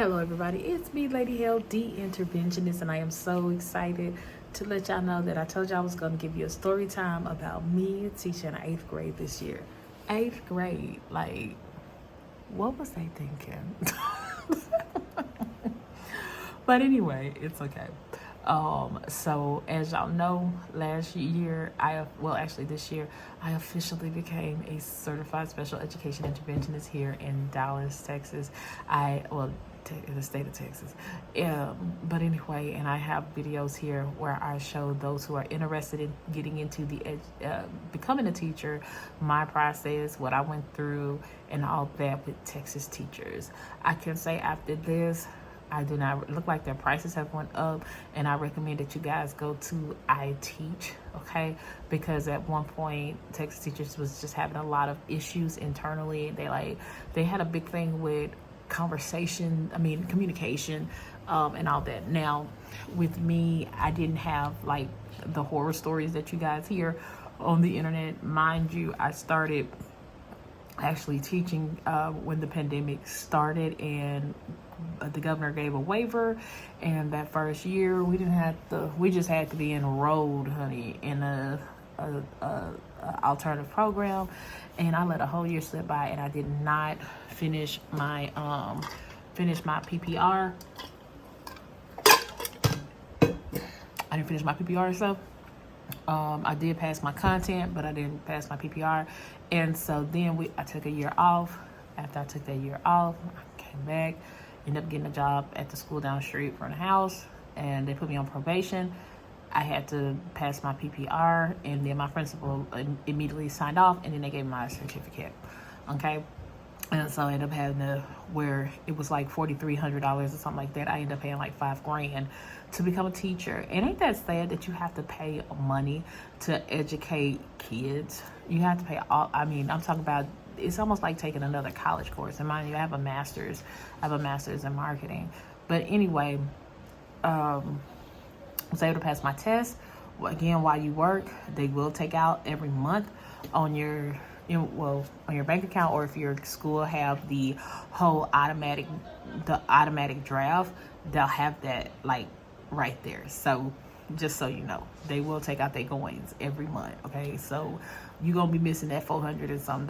Hello everybody, it's me, Lady Hell, the interventionist, and I am so excited to let y'all know that I told you I was going to give you a story time about me teaching 8th grade this year. 8th grade, like, what was I thinking? But anyway, it's okay. So as y'all know, this year, I officially became a certified special education interventionist here in Dallas, Texas. In the state of Texas. But anyway, and I have videos here where I show those who are interested in getting into becoming a teacher, my process, what I went through, and all that with Texas teachers. I can say after this, I do not look like their prices have went up, and I recommend that you guys go to iTeach, okay? Because at one point, Texas teachers was just having a lot of issues internally. They had a big thing with communication, and all that. Now, with me, I didn't have like the horror stories that you guys hear on the internet. Mind you, I started actually teaching when the pandemic started, and the governor gave a waiver, and that first year we just had to be enrolled, honey, in a alternative program, and I let a whole year slip by, and I did not finish my PPR. I didn't finish my PPR, so I did pass my content, but I didn't pass my PPR, and so then I took a year off. After I took that year off, I came back, ended up getting a job at the school down the street from the house, and they put me on probation. I had to pass my PPR, and then my principal immediately signed off, and then they gave me my certificate, okay? And so I ended up having where it was like $4,300 or something like that. I ended up paying like $5,000 to become a teacher. And ain't that sad that you have to pay money to educate kids? You have to pay I'm talking about, it's almost like taking another college course. And mind you, I have a master's in marketing. But anyway, I was able to pass my test. Again, while you work, they will take out every month on your bank account, or if your school have the whole automatic draft, they'll have that like right there. So just so you know, they will take out their coins every month, okay? So you're gonna be missing that $400 and some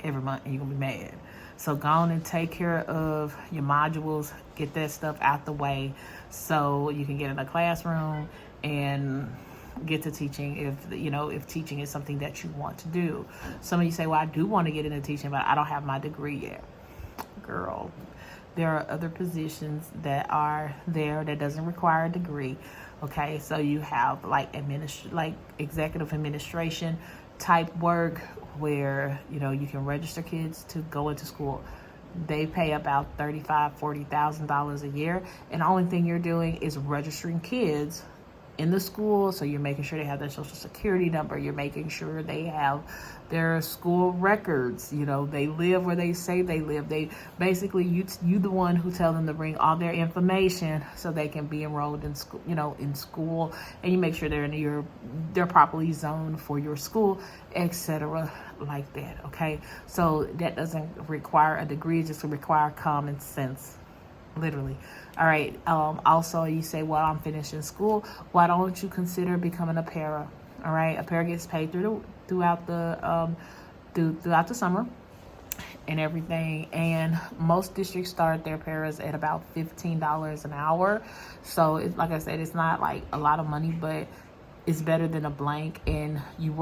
every month, and you're gonna be mad. So go on and take care of your modules, get that stuff out the way so you can get in a classroom and get to teaching if teaching is something that you want to do. Some of you say, well, I do want to get into teaching, but I don't have my degree yet. Girl, there are other positions that are there that doesn't require a degree, okay? So you have like executive administration type work where you can register kids to go into school. They pay about $35,000-$40,000 a year, and the only thing you're doing is registering kids in the school. So you're making sure they have their social security number, you're making sure they have their school records, they live where they say they live. They basically, you the one who tell them to bring all their information so they can be enrolled in school, and you make sure they're properly zoned for your school, etc., like that, okay? So that doesn't require a degree, it just require common sense, literally. All right. Also, you say, well, I'm finishing school. Why don't you consider becoming a para? All right. A para gets paid throughout the summer and everything. And most districts start their paras at about $15 an hour. So like I said, it's not like a lot of money, but it's better than a blank. And you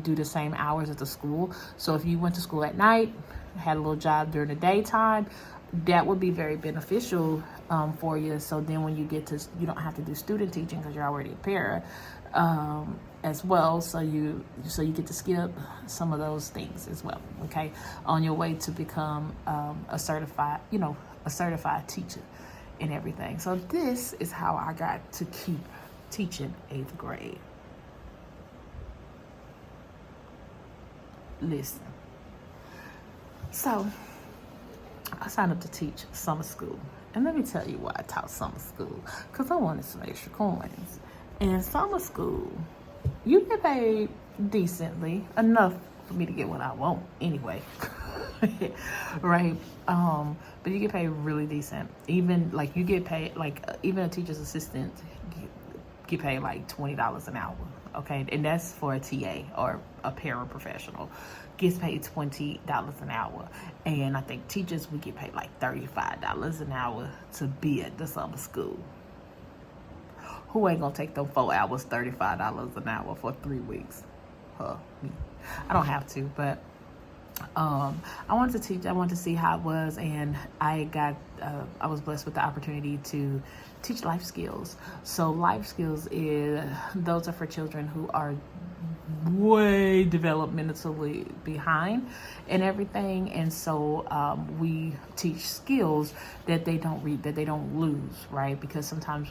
do the same hours at the school. So if you went to school at night, had a little job during the daytime, that would be very beneficial for you. So then when you don't have to do student teaching because you're already a para as well. So you get to skip some of those things as well, okay, on your way to become a certified teacher and everything. So this is how I got to keep teaching 8th grade. Listen. So I signed up to teach summer school. And let me tell you why I taught summer school. Because I wanted some extra coins. And in summer school, you get paid decently, enough for me to get what I want anyway. right? But you get paid really decent. Even like you get paid like even a teacher's assistant get paid like $20 an hour. Okay, and that's for a TA or a paraprofessional. Gets paid $20 an hour, and I think teachers we get paid like $35 an hour to be at the summer school. Who ain't gonna take them 4 hours, $35 an hour for 3 weeks? Me. I don't have to, but I wanted to teach. I wanted to see how it was, and I was blessed with the opportunity to teach life skills. So life skills those are for children who are way developmentally behind and everything, and so we teach skills that they don't lose, right? Because sometimes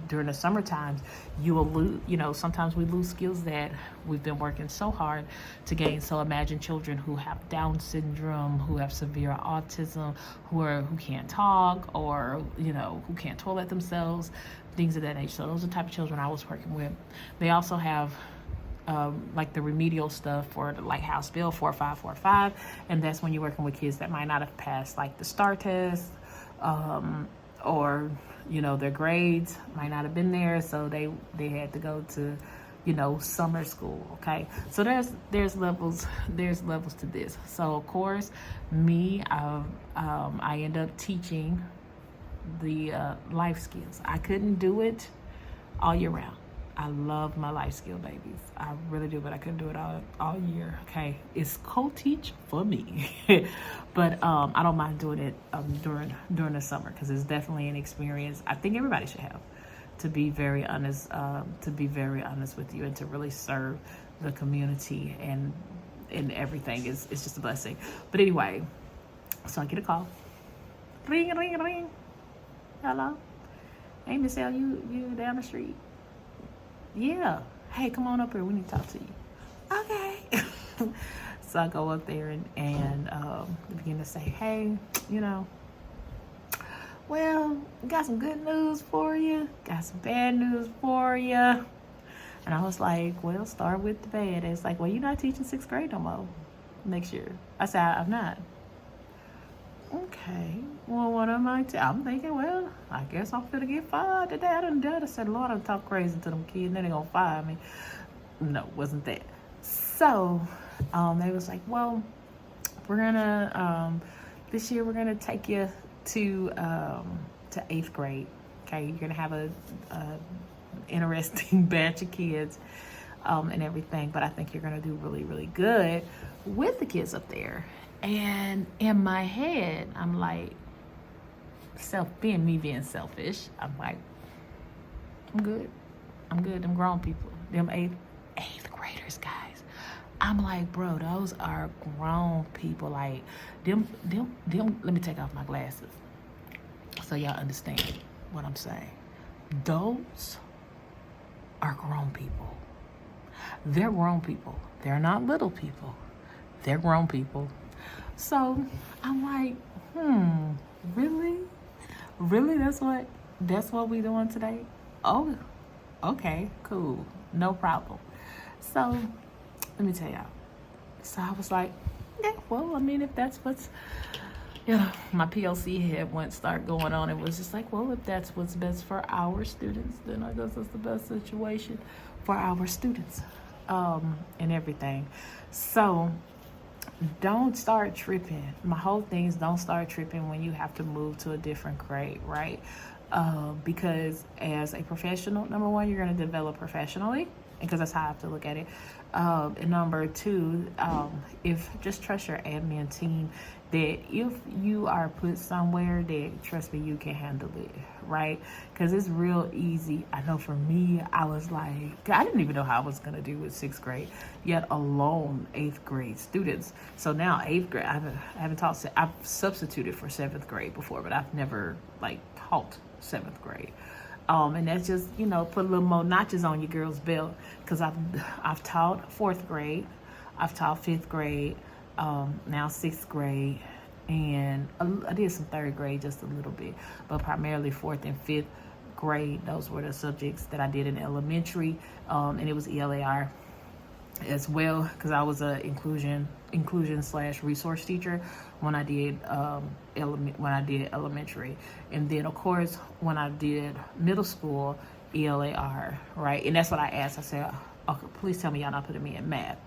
during the summer times you will lose, sometimes we lose skills that we've been working so hard to gain. So imagine children who have Down syndrome, who have severe autism, who can't talk, or who can't toilet themselves, things of that nature. So those are the type of children I was working with. They also have like the remedial stuff for the Lighthouse Bill 4545, and that's when you're working with kids that might not have passed like the STAR test, or their grades might not have been there, so they had to go to summer school. Okay, so there's levels to this. So of course I end up teaching the life skills. I couldn't do it all year round. I love my life skill babies. I really do, but I couldn't do it all year. Okay, it's co-teach for me, but I don't mind doing it during the summer, because it's definitely an experience I think everybody should have. To be very honest with you, and to really serve the community and everything is just a blessing. But anyway, so I get a call. Ring, ring, ring. Hello, hey Miss L, you down the street? Yeah. Hey, come on up here. We need to talk to you. Okay. So I go up there and begin to say, hey, well, got some good news for you. Got some bad news for you. And I was like, well, start with the bad. It's like, well, you're not teaching 6th grade no more next year. I said, I'm not. Okay, well, what am I? I'm thinking, well, I guess I'm finna get fired today. I said, Lord, I'm talk crazy to them kids, and then they gonna fire me. No, wasn't that. So, they was like, well, we're gonna, this year we're gonna take you to 8th grade. Okay, you're gonna have a interesting batch of kids, and everything, but I think you're gonna do really, really good with the kids up there. And in my head, I'm like, being selfish, I'm like, I'm good. Them grown people, them eighth graders, guys. I'm like, bro, those are grown people. Like, them. Let me take off my glasses so y'all understand what I'm saying. Those are grown people. They're grown people. They're not little people. They're grown people. So I'm like, really? That's what we doing today? Oh, okay, cool, no problem. So let me tell y'all. So I was like, yeah, well, I mean, if that's what's, my PLC head start going on. It was just like, well, if that's what's best for our students, then I guess it's the best situation for our students, and everything. So don't start tripping. My whole thing is don't start tripping when you have to move to a different grade, right? Because as a professional, number one, you're going to develop professionally, because that's how I have to look at it. And number two, just trust your admin team that if you are put somewhere, that trust me, you can handle it, right? Because it's real easy. I know for me, I was like, I didn't even know how I was going to do with 6th grade, yet alone 8th grade students. So now 8th grade, I haven't taught, I've substituted for 7th grade before, but I've never taught 7th grade. And that's just, put a little more notches on your girl's belt, because I've taught 4th grade, I've taught 5th grade, now 6th grade, and I did some 3rd grade just a little bit, but primarily 4th and 5th grade. Those were the subjects that I did in elementary, and it was ELAR. as well, because I was a inclusion slash resource teacher when I did elementary, and then of course when I did middle school ELAR, right? And that's what I asked. I said, okay, please tell me y'all not putting me in math,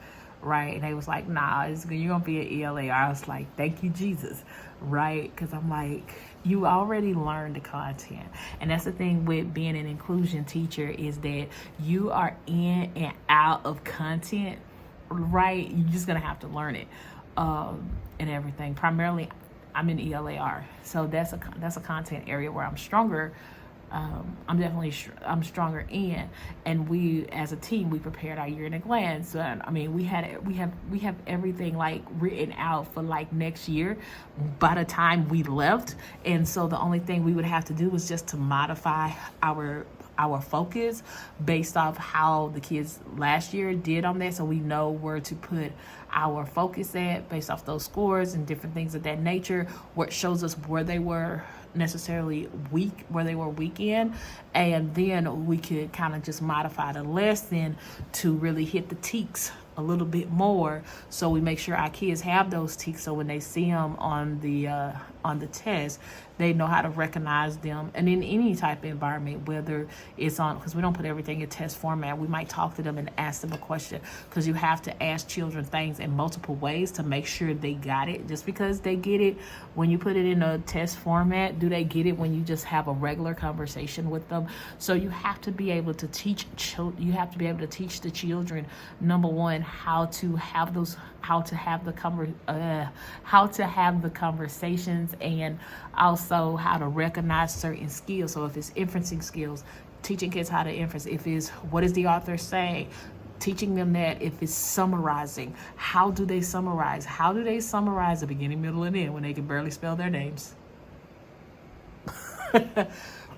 right? And they was like, nah, you're gonna be an ELAR. I was like, thank you, Jesus, right? Because I'm like, you already learned the content. And that's the thing with being an inclusion teacher, is that you are in and out of content, right? You're just gonna have to learn it, and everything. Primarily, I'm in ELAR, so that's a content area where I'm stronger. I'm stronger in, and we as a team, we prepared our year in advance. I mean, we have everything like written out for like next year by the time we left, and so the only thing we would have to do was just to modify our focus based off how the kids last year did on that, so we know where to put our focus at based off those scores and different things of that nature, what shows us where they were necessarily weak, where they were weak in, and then we could kind of just modify the lesson to really hit the teaks a little bit more, so we make sure our kids have those teaks, so when they see them on the test, they know how to recognize them. And in any type of environment, whether it's on, because we don't put everything in test format, we might talk to them and ask them a question, because you have to ask children things in multiple ways to make sure they got it. Just because they get it when you put it in a test format, do they get it when you just have a regular conversation with them? So you have to be able to teach the children, number one, how to have the conversations, and also how to recognize certain skills. So if it's inferencing skills, teaching kids how to inference. If it's what is the author saying, teaching them that. If it's summarizing, how do they summarize? How do they summarize the beginning, middle, and end when they can barely spell their names?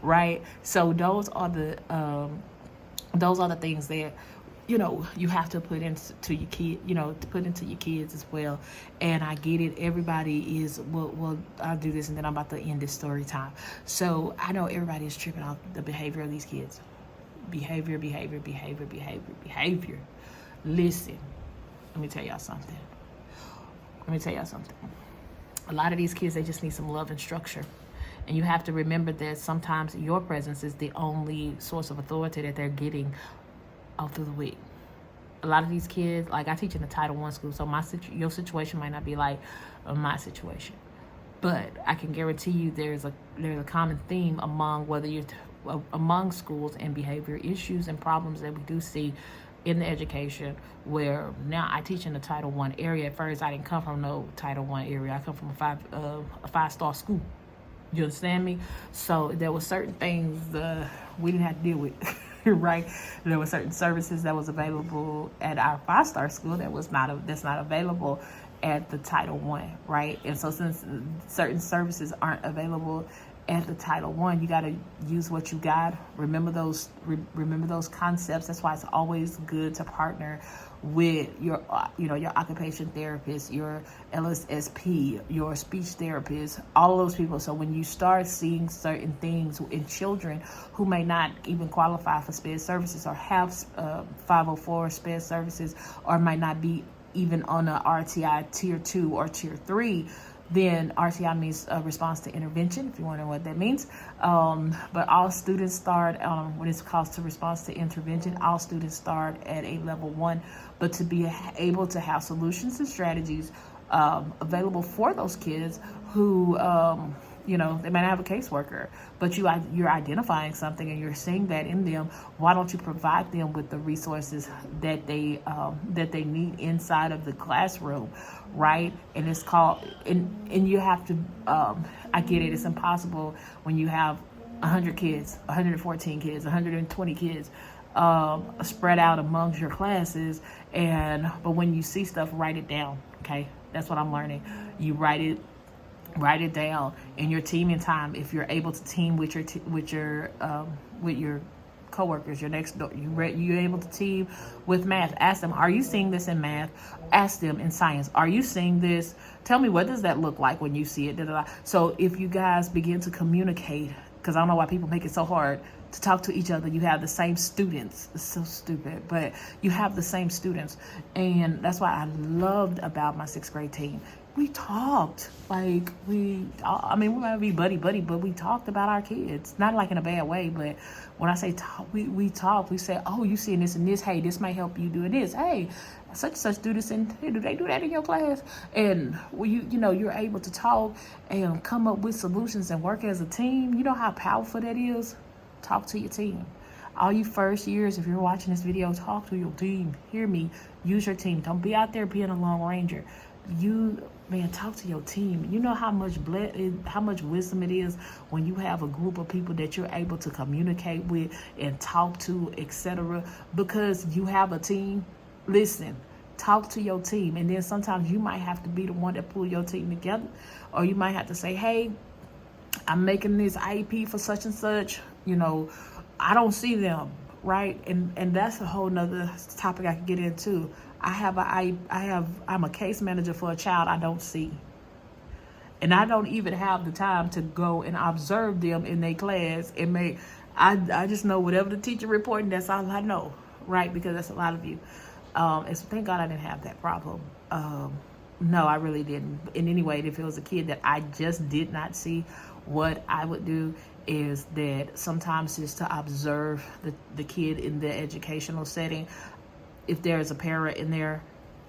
Right? So those are the things that you have to put into your kid, to put into your kids as well. And I get it. Everybody is, well, I'll do this and then I'm about to end this story time. So I know everybody is tripping off the behavior of these kids. Behavior. Listen, let me tell y'all something. A lot of these kids, they just need some love and structure. And you have to remember that sometimes your presence is the only source of authority that they're getting all through the week. A lot of these kids, like I teach in a Title I school, so your situation might not be like my situation, but I can guarantee you there's a common theme among schools and behavior issues and problems that we do see in the education. Where now I teach in the Title I area. At first, I didn't come from no Title I area. I come from a five-star school. You understand me? So there were certain things we didn't have to deal with. Right? There were certain services that was available at our five-star school that's not available at the Title I, right? And so since certain services aren't available at the Title I, you got to use what you got. Remember those concepts. That's why it's always good to partner with your occupation therapist, your LSSP, your speech therapist, all of those people. So when you start seeing certain things in children who may not even qualify for SPED services or have 504 SPED services, or might not be even on a RTI Tier 2 or Tier 3, then RTI means response to intervention, if you want to know what that means. But all students start, when it's called to response to intervention, all students start at a level 1. But to be able to have solutions and strategies available for those kids who, they might not have a caseworker, but you're identifying something and you're seeing that in them. Why don't you provide them with the resources that they need inside of the classroom, right? And it's called, and you have to, I get it, it's impossible when you have 100 kids, 114 kids, 120 kids spread out amongst your classes. But when you see stuff, write it down, okay? That's what I'm learning. You write it down in your teaming time. If you're able to team with your coworkers, your next door, you're able to team with math. Ask them, are you seeing this in math? Ask them in science, are you seeing this? Tell me, what does that look like when you see it? So if you guys begin to communicate, because I don't know why people make it so hard to talk to each other. You have the same students. It's so stupid, but you have the same students. And that's what I loved about my 6th grade team. We talked, like, we might be buddy, but we talked about our kids. Not like in a bad way, but when I say talk, we talk. We say, oh, you seeing this and this. Hey, this might help you doing this. Hey, such and such do this, and hey, do they do that in your class? And you're able to talk and come up with solutions and work as a team. You know how powerful that is? Talk to your team. All you first years, if you're watching this video, talk to your team. Hear me. Use your team. Don't be out there being a lone ranger. Talk to your team. You know how much wisdom it is when you have a group of people that you're able to communicate with and talk to, etc. Because you have a team. Listen, talk to your team, and then sometimes you might have to be the one that pull your team together, or you might have to say, hey, I'm making this IEP for such and such. I don't see them, right? And that's a whole nother topic I could get into. I'm a case manager for a child I don't see. And I don't even have the time to go and observe them in their class and I just know whatever the teacher reporting, that's all I know, right? Because that's a lot of you. And so thank God I didn't have that problem. No, I really didn't. In any way, if it was a kid that I just did not see, what I would do is that sometimes just to observe the kid in the educational setting. If there's a parent in there,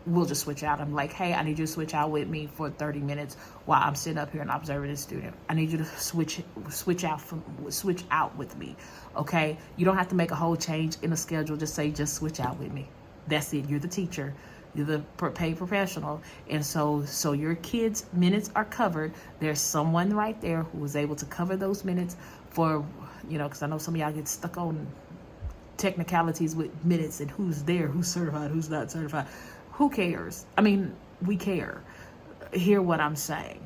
we'll just switch out. I'm like, hey, I need you to switch out with me for 30 minutes while I'm sitting up here and observing this student. I need you to switch out with me, okay? You don't have to make a whole change in the schedule. Just switch out with me. That's it. You're the teacher. You're the paid professional. And so your kids' minutes are covered. There's someone right there who is able to cover those minutes for, because I know some of y'all get stuck on technicalities with minutes and who's there, who's certified, who's not certified. Who cares? We care. Hear what I'm saying.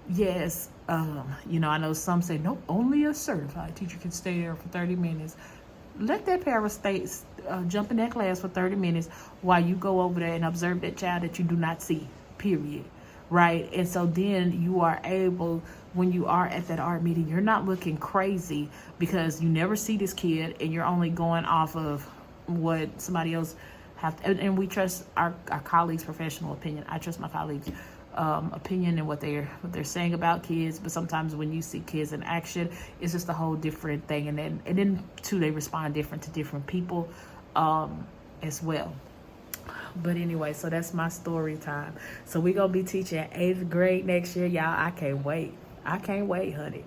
Yes, I know some say, no, only a certified teacher can stay there for 30 minutes. Let that parent jump in that class for 30 minutes while you go over there and observe that child that you do not see, period. Right? And so then you are able, when you are at that art meeting, you're not looking crazy because you never see this kid and you're only going off of what somebody else have to, and we trust our colleagues' professional opinion. I trust my colleagues' opinion and what they're saying about kids, but sometimes when you see kids in action, it's just a whole different thing. And then too, they respond different to different people as well. But anyway, so that's my story time. So we're going to be teaching 8th grade next year. Y'all, I can't wait. I can't wait, honey.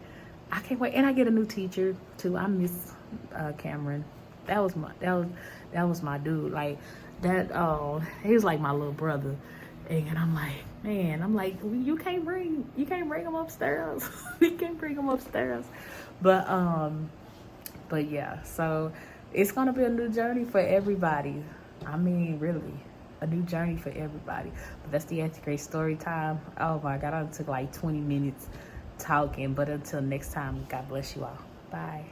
I can't wait. And I get a new teacher, too. I miss Cameron. That was my dude. Like, that, he was like my little brother. And I'm like, you can't bring him upstairs. You can't bring him upstairs. But yeah, so it's going to be a new journey for everybody. Really, a new journey for everybody. But that's the 8th grade story time. Oh my God, I took like 20 minutes talking. But until next time, God bless you all. Bye.